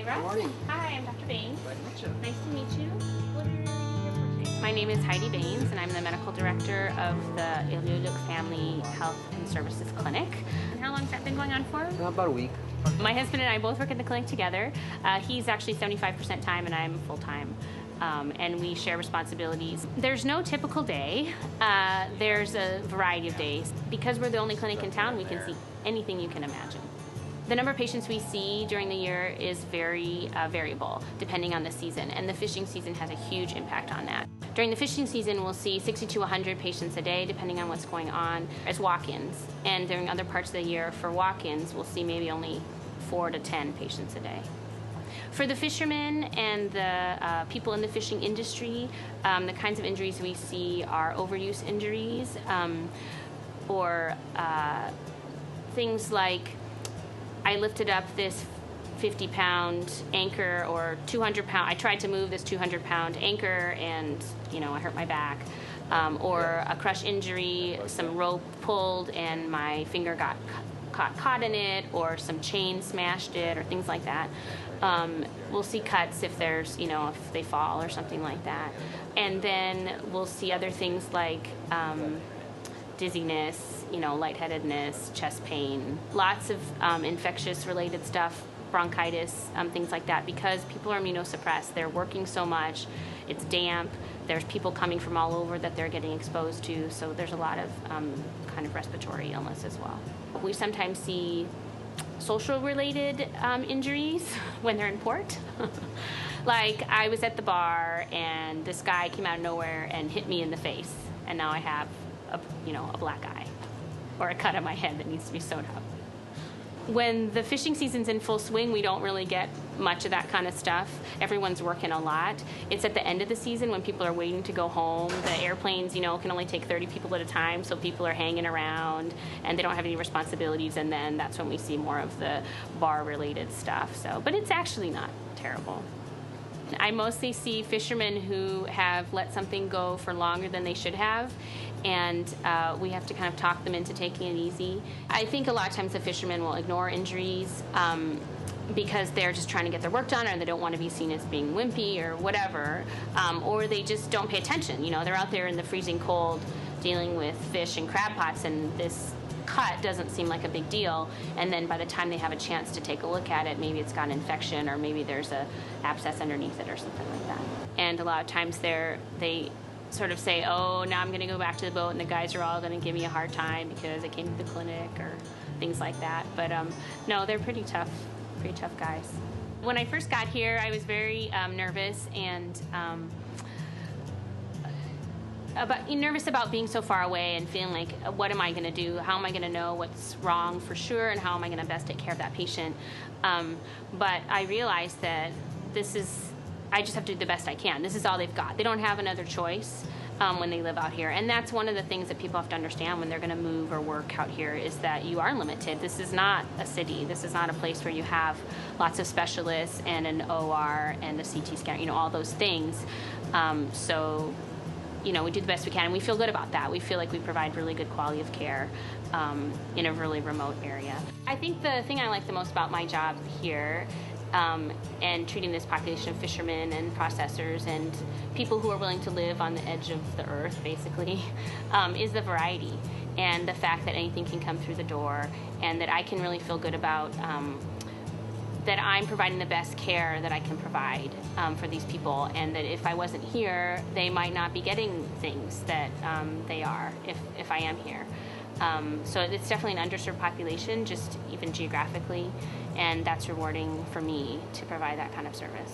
Hi, Russ. Good morning. Hi, I'm Dr. Baines. Glad to meet you. Nice to meet you. What are you here for today? My name is Heidi Baines, and I'm the medical director of the Ilyuluk Family Health and Services Clinic. And how long has that been going on for? About a week. My husband and I both work at the clinic together. He's actually 75% time, and I'm full-time. And we share responsibilities. There's no typical day. There's a variety of days. Because we're the only clinic in town, we can see anything you can imagine. The number of patients we see during the year is very variable, depending on the season, and the fishing season has a huge impact on that. During the fishing season, we'll see 60 to 100 patients a day, depending on what's going on, as walk-ins. And during other parts of the year, for walk-ins, we'll see maybe only 4 to 10 patients a day. For the fishermen and the people in the fishing industry, the kinds of injuries we see are overuse injuries, or things like I lifted up this 50-pound anchor or 200-pound. I tried to move this 200-pound anchor, and I hurt my back. Or a crush injury, some rope pulled and my finger got caught in it, or some chain smashed it, or things like that. We'll see cuts if there's, if they fall or something like that. And then we'll see other things like dizziness, lightheadedness, chest pain, lots of infectious related stuff, bronchitis, things like that, because people are immunosuppressed. They're working so much, it's damp, there's people coming from all over that they're getting exposed to, so there's a lot of kind of respiratory illness as well. We sometimes see social related injuries when they're in port. Like I was at the bar and this guy came out of nowhere and hit me in the face, and now I have a black eye or a cut on my head that needs to be sewed up. When the fishing season's in full swing, we don't really get much of that kind of stuff. Everyone's working a lot. It's at the end of the season when people are waiting to go home. The airplanes, can only take 30 people at a time, so people are hanging around and they don't have any responsibilities, and then that's when we see more of the bar-related stuff. But it's actually not terrible. I mostly see fishermen who have let something go for longer than they should have, and we have to kind of talk them into taking it easy. I think a lot of times the fishermen will ignore injuries because they're just trying to get their work done, or they don't want to be seen as being wimpy or whatever, or they just don't pay attention. They're out there in the freezing cold dealing with fish and crab pots, and this cut doesn't seem like a big deal, and then by the time they have a chance to take a look at it, maybe it's got an infection, or maybe there's a abscess underneath it or something like that. And a lot of times they sort of say, oh, now I'm going to go back to the boat and the guys are all going to give me a hard time because I came to the clinic, or things like that. But no, they're pretty tough guys. When I first got here, I was very nervous and nervous about being so far away and feeling like, what am I going to do? How am I going to know what's wrong for sure, and how am I going to best take care of that patient? But I realized that I just have to do the best I can. This is all they've got. They don't have another choice when they live out here. And that's one of the things that people have to understand when they're going to move or work out here, is that you are limited. This is not a city. This is not a place where you have lots of specialists and an OR and a CT scan, all those things. So we do the best we can, and we feel good about that. We feel like we provide really good quality of care in a really remote area. I think the thing I like the most about my job here, and treating this population of fishermen and processors and people who are willing to live on the edge of the earth, basically, is the variety, and the fact that anything can come through the door, and that I can really feel good about that I'm providing the best care that I can provide for these people, and that if I wasn't here, they might not be getting things that they are if I am here. So it's definitely an underserved population, just even geographically, and that's rewarding for me to provide that kind of service.